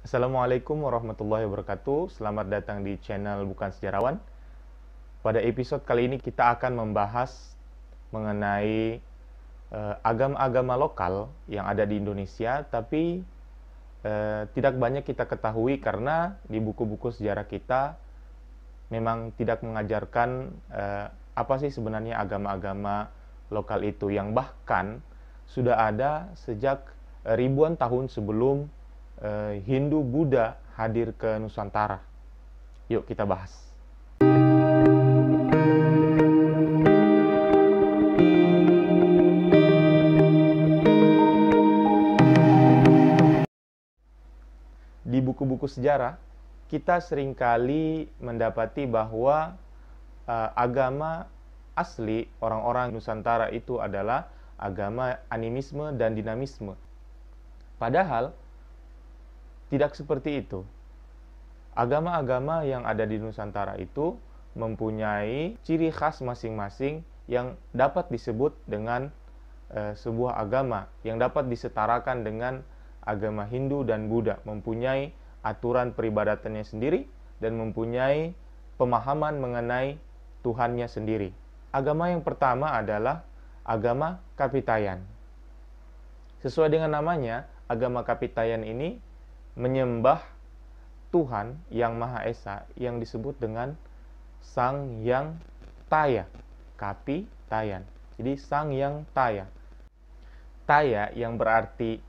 Assalamualaikum warahmatullahi wabarakatuh. Selamat datang di channel Bukan Sejarawan. Pada episode kali ini kita akan membahas mengenai agama-agama lokal yang ada di Indonesia, tapi tidak banyak kita ketahui karena di buku-buku sejarah kita memang tidak mengajarkan apa sih sebenarnya agama-agama lokal itu, yang bahkan sudah ada sejak ribuan tahun sebelum Hindu Buddha hadir ke Nusantara. Yuk kita bahas. Di buku-buku sejarah, kita seringkali mendapati bahwa agama asli orang-orang Nusantara itu adalah agama animisme dan dinamisme. Padahal tidak seperti itu. Agama-agama yang ada di Nusantara itu mempunyai ciri khas masing-masing yang dapat disebut dengan sebuah agama, yang dapat disetarakan dengan agama Hindu dan Buddha, mempunyai aturan peribadatannya sendiri dan mempunyai pemahaman mengenai Tuhannya sendiri. Agama yang pertama adalah agama Kapitayan. Sesuai dengan namanya, agama Kapitayan ini menyembah Tuhan yang Maha Esa yang disebut dengan Sang Yang Taya, Kapitayan. Jadi Sang Yang Taya. Taya yang berarti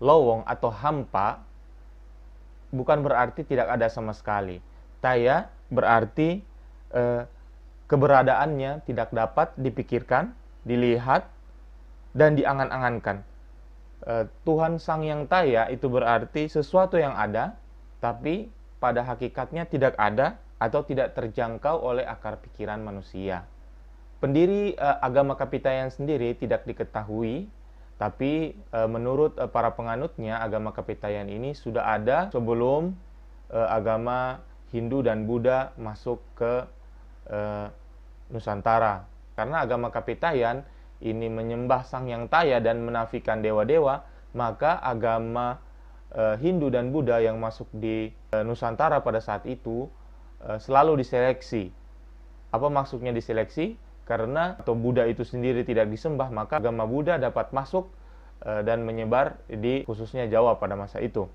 lowong atau hampa bukan berarti tidak ada sama sekali. Taya berarti keberadaannya tidak dapat dipikirkan, dilihat, dan diangan-angankan. Tuhan Sang Yang Taya itu berarti sesuatu yang ada, tapi pada hakikatnya tidak ada atau tidak terjangkau oleh akar pikiran manusia. Pendiri agama Kapitayan sendiri tidak diketahui, tapi menurut para penganutnya, agama Kapitayan ini sudah ada sebelum agama Hindu dan Buddha masuk ke Nusantara. Karena agama Kapitayan ini menyembah Sang Yang Taya dan menafikan dewa-dewa, maka agama Hindu dan Buddha yang masuk di Nusantara pada saat itu selalu diseleksi. Apa maksudnya diseleksi? Karena atau Buddha itu sendiri tidak disembah, maka agama Buddha dapat masuk dan menyebar di khususnya Jawa pada masa itu.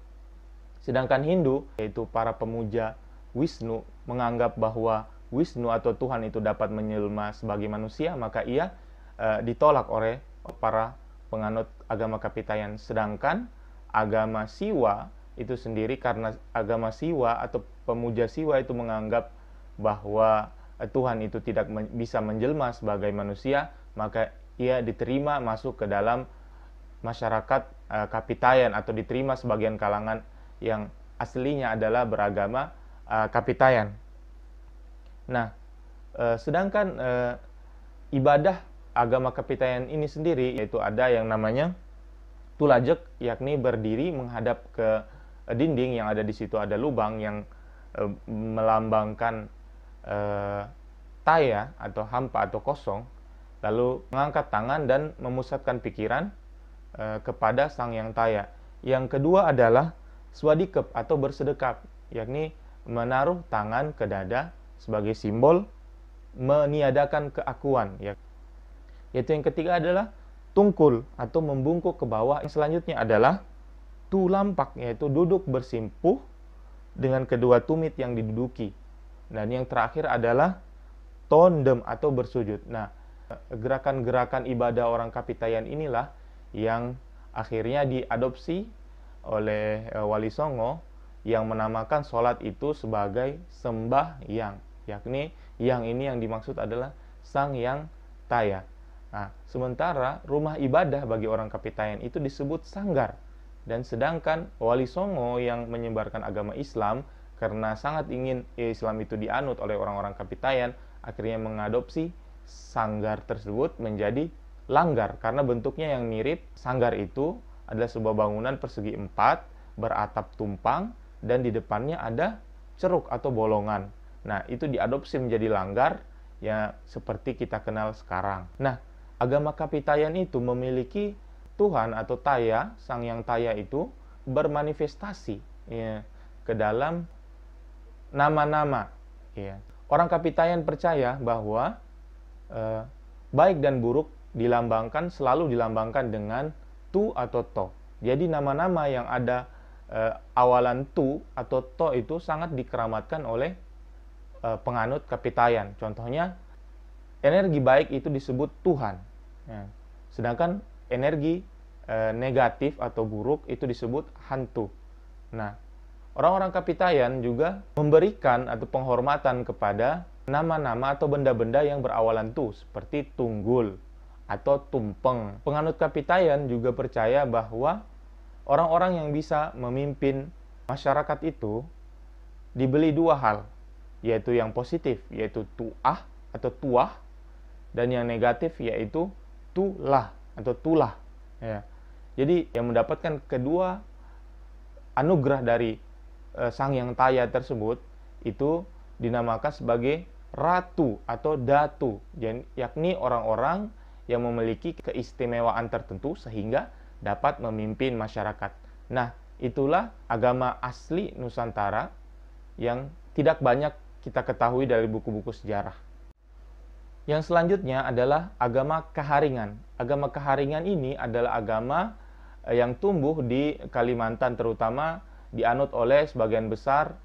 Sedangkan Hindu, yaitu para pemuja Wisnu, menganggap bahwa Wisnu atau Tuhan itu dapat menjelma sebagai manusia, maka ia ditolak oleh para penganut agama Kapitayan. Sedangkan agama Siwa itu sendiri, karena agama Siwa atau pemuja Siwa itu menganggap bahwa Tuhan itu tidak bisa menjelma sebagai manusia, maka ia diterima masuk ke dalam masyarakat Kapitayan atau diterima sebagian kalangan yang aslinya adalah beragama Kapitayan. Nah, sedangkan ibadah agama Kapitayan ini sendiri, yaitu ada yang namanya tulajek, yakni berdiri menghadap ke dinding yang ada di situ, ada lubang yang melambangkan taya atau hampa atau kosong, lalu mengangkat tangan dan memusatkan pikiran kepada Sang Yang Taya. Yang kedua adalah swadikep atau bersedekap, yakni menaruh tangan ke dada sebagai simbol meniadakan keakuan, ya. Yaitu yang ketiga adalah tungkul atau membungkuk ke bawah. Yang selanjutnya adalah tulampak, yaitu duduk bersimpuh dengan kedua tumit yang diduduki. Dan yang terakhir adalah tondem atau bersujud. Nah, gerakan-gerakan ibadah orang Kapitayan inilah yang akhirnya diadopsi oleh Wali Songo yang menamakan sholat itu sebagai sembahyang, yakni yang ini yang dimaksud adalah Sang Yang Taya. Nah, sementara rumah ibadah bagi orang Kapitayan itu disebut sanggar. Dan sedangkan Wali Songo yang menyebarkan agama Islam, karena sangat ingin Islam itu dianut oleh orang-orang Kapitayan, akhirnya mengadopsi sanggar tersebut menjadi langgar. Karena bentuknya yang mirip, sanggar itu adalah sebuah bangunan persegi 4 beratap tumpang dan di depannya ada ceruk atau bolongan. Nah, itu diadopsi menjadi langgar, ya seperti kita kenal sekarang. Nah, agama Kapitayan itu memiliki Tuhan atau Taya, Sang Yang Taya itu bermanifestasi ya, ke dalam nama-nama. Ya. Orang Kapitayan percaya bahwa baik dan buruk selalu dilambangkan dengan tu atau to. Jadi nama-nama yang ada awalan tu atau to itu sangat dikeramatkan oleh penganut Kapitayan. Contohnya, energi baik itu disebut Tuhan. Ya. Sedangkan energi negatif atau buruk itu disebut hantu. Nah, orang-orang Kapitayan juga memberikan atau penghormatan kepada nama-nama atau benda-benda yang berawalan tu, seperti tunggul atau tumpeng. Penganut Kapitayan juga percaya bahwa orang-orang yang bisa memimpin masyarakat itu dibeli dua hal, yaitu yang positif, yaitu tuah atau tuah, dan yang negatif, yaitu tulah atau tulah. Ya. Jadi yang mendapatkan kedua anugerah dari Sang Yang Taya tersebut itu dinamakan sebagai ratu atau datu, yakni orang-orang yang memiliki keistimewaan tertentu sehingga dapat memimpin masyarakat. Nah, itulah agama asli Nusantara yang tidak banyak kita ketahui dari buku-buku sejarah. Yang selanjutnya adalah agama Kaharingan. Agama Kaharingan ini adalah agama yang tumbuh di Kalimantan, terutama dianut oleh sebagian besar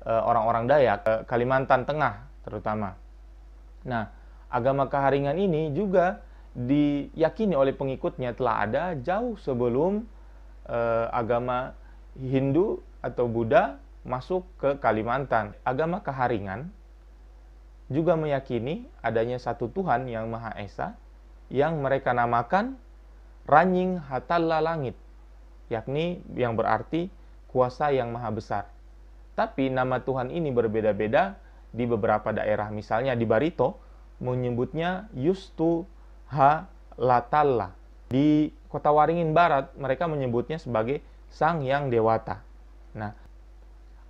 orang-orang Dayak, Kalimantan Tengah terutama. Nah, agama Kaharingan ini juga diyakini oleh pengikutnya telah ada jauh sebelum agama Hindu atau Buddha masuk ke Kalimantan. Agama Kaharingan juga meyakini adanya satu Tuhan yang Maha Esa yang mereka namakan Ranying Hatalla Langit, yakni yang berarti kuasa yang maha besar. Tapi nama Tuhan ini berbeda-beda di beberapa daerah. Misalnya di Barito menyebutnya Yustu Ha Latalla. Di Kota Waringin Barat mereka menyebutnya sebagai Sang Yang Dewata. Nah,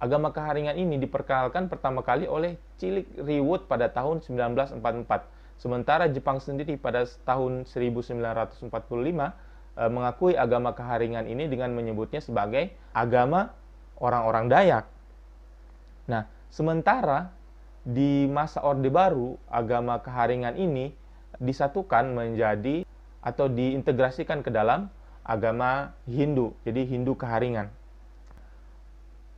agama Kaharingan ini diperkenalkan pertama kali oleh Cilik Riwut pada tahun 1944. Sementara Jepang sendiri pada tahun 1945 mengakui agama Kaharingan ini dengan menyebutnya sebagai agama orang-orang Dayak. Nah, sementara di masa Orde Baru, agama Kaharingan ini disatukan menjadi atau diintegrasikan ke dalam agama Hindu, jadi Hindu Kaharingan.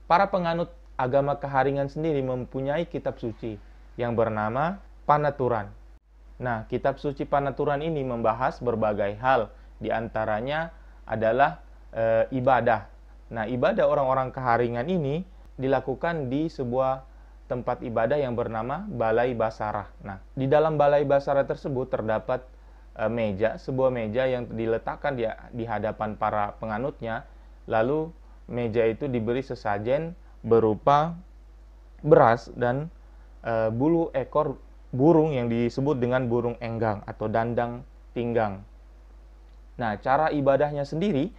Para penganut agama Kaharingan sendiri mempunyai kitab suci yang bernama Panaturan. Nah, kitab suci Panaturan ini membahas berbagai hal, di antaranya adalah ibadah. Nah, ibadah orang-orang Kaharingan ini dilakukan di sebuah tempat ibadah yang bernama Balai Basarah. Nah, di dalam Balai Basarah tersebut terdapat sebuah meja yang diletakkan di hadapan para penganutnya. Lalu meja itu diberi sesajen berupa beras dan bulu ekor burung yang disebut dengan burung enggang atau dandang tinggang. Nah, cara ibadahnya sendiri,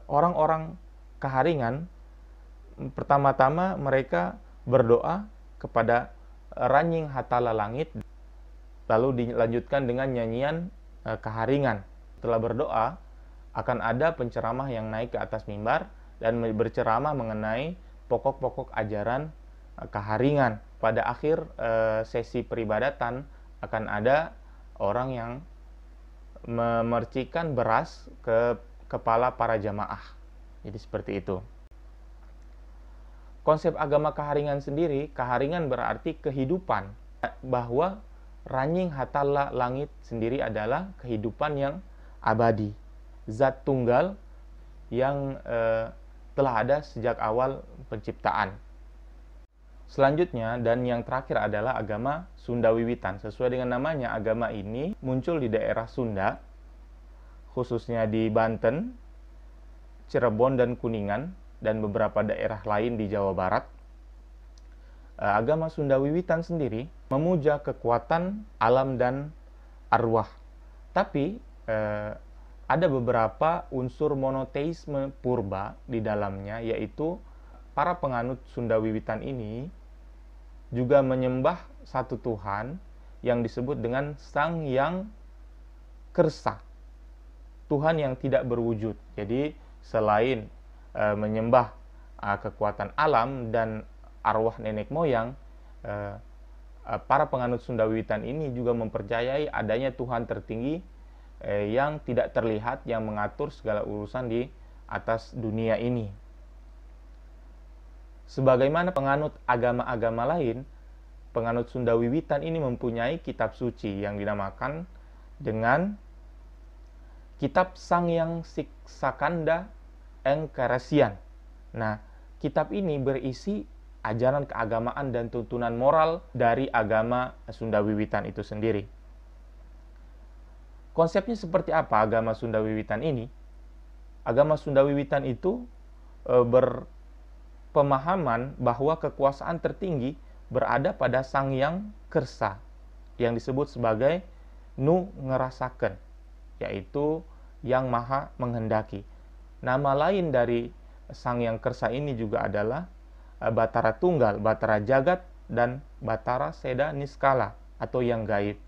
orang-orang Kaharingan pertama-tama mereka berdoa kepada Ranying Hatalla Langit, lalu dilanjutkan dengan nyanyian Kaharingan. Setelah berdoa, akan ada penceramah yang naik ke atas mimbar dan berceramah mengenai pokok-pokok ajaran Kaharingan. Pada akhir sesi peribadatan akan ada orang yang memercikan beras ke kepala para jamaah. Jadi seperti itu. Konsep agama Kaharingan sendiri, Kaharingan berarti kehidupan, bahwa Ranying Hatalla Langit sendiri adalah kehidupan yang abadi, zat tunggal yang telah ada sejak awal penciptaan. Selanjutnya dan yang terakhir adalah agama Sunda Wiwitan. Sesuai dengan namanya, agama ini muncul di daerah Sunda, khususnya di Banten, Cirebon dan Kuningan, dan beberapa daerah lain di Jawa Barat. Agama Sunda Wiwitan sendiri memuja kekuatan alam dan arwah. Tapi ada beberapa unsur monoteisme purba di dalamnya, yaitu para penganut Sunda Wiwitan ini juga menyembah satu Tuhan yang disebut dengan Sang Yang Kersa, Tuhan yang tidak berwujud. Jadi selain menyembah kekuatan alam dan arwah nenek moyang, para penganut Sunda Wiwitan ini juga mempercayai adanya Tuhan tertinggi yang tidak terlihat, yang mengatur segala urusan di atas dunia ini. Sebagaimana penganut agama-agama lain, penganut Sunda Wiwitan ini mempunyai kitab suci yang dinamakan dengan Kitab Sangyang Siksakanda Engkaresian. Nah, kitab ini berisi ajaran keagamaan dan tuntunan moral dari agama Sunda Wiwitan itu sendiri. Konsepnya seperti apa agama Sunda Wiwitan ini? Agama Sunda Wiwitan itu berpemahaman bahwa kekuasaan tertinggi berada pada Sangyang Kersa yang disebut sebagai Nu Ngerasaken, yaitu yang maha menghendaki. Nama lain dari Sangyang Kersa ini juga adalah Batara Tunggal, Batara Jagat, dan Batara Seda Niskala atau yang gaib.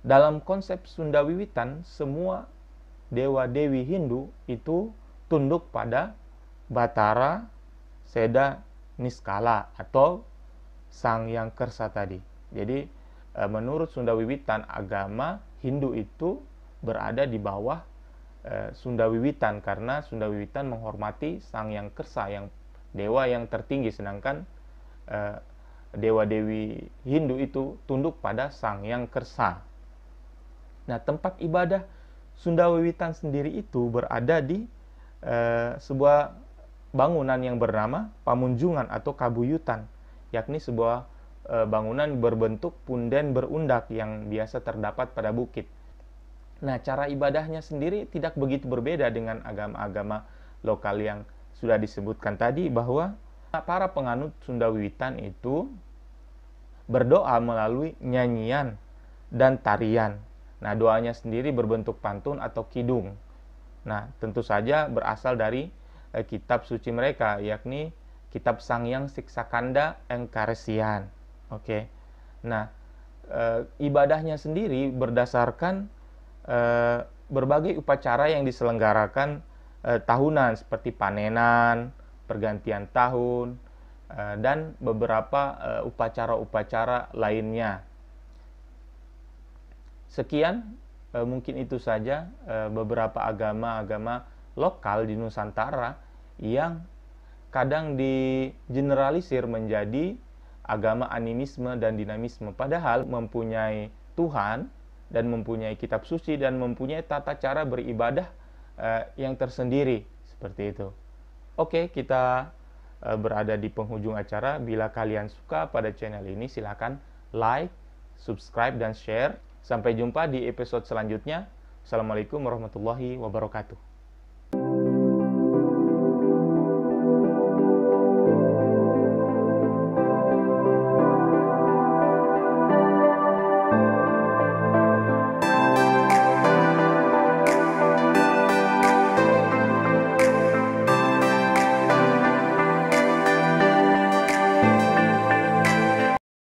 Dalam konsep Sunda Wiwitan, semua dewa-dewi Hindu itu tunduk pada Batara Seda Niskala atau Sangyang Kersa tadi. Jadi menurut Sunda Wiwitan, agama Hindu itu berada di bawah Sunda Wiwitan karena Sunda Wiwitan menghormati Sangyang Kersa, yang dewa yang tertinggi, sedangkan dewa-dewi Hindu itu tunduk pada Sangyang Kersa. Nah, tempat ibadah Sunda Wiwitan sendiri itu berada di sebuah bangunan yang bernama Pamunjungan atau Kabuyutan, yakni sebuah bangunan berbentuk punden berundak yang biasa terdapat pada bukit. Nah, cara ibadahnya sendiri tidak begitu berbeda dengan agama-agama lokal yang sudah disebutkan tadi, bahwa para penganut Sunda Wiwitan itu berdoa melalui nyanyian dan tarian. Nah, doanya sendiri berbentuk pantun atau kidung. Nah, tentu saja berasal dari kitab suci mereka, yakni Kitab Sangyang Siksakanda Engkaresian. Oke. Nah, ibadahnya sendiri berdasarkan berbagai upacara yang diselenggarakan tahunan seperti panenan, pergantian tahun, dan beberapa upacara-upacara lainnya. Sekian, mungkin itu saja beberapa agama-agama lokal di Nusantara yang kadang digeneralisir menjadi agama animisme dan dinamisme, padahal mempunyai Tuhan dan mempunyai kitab suci dan mempunyai tata cara beribadah yang tersendiri, seperti itu. Oke, kita berada di penghujung acara. Bila kalian suka pada channel ini, silakan like, subscribe, dan share. Sampai jumpa di episode selanjutnya. Assalamualaikum warahmatullahi wabarakatuh.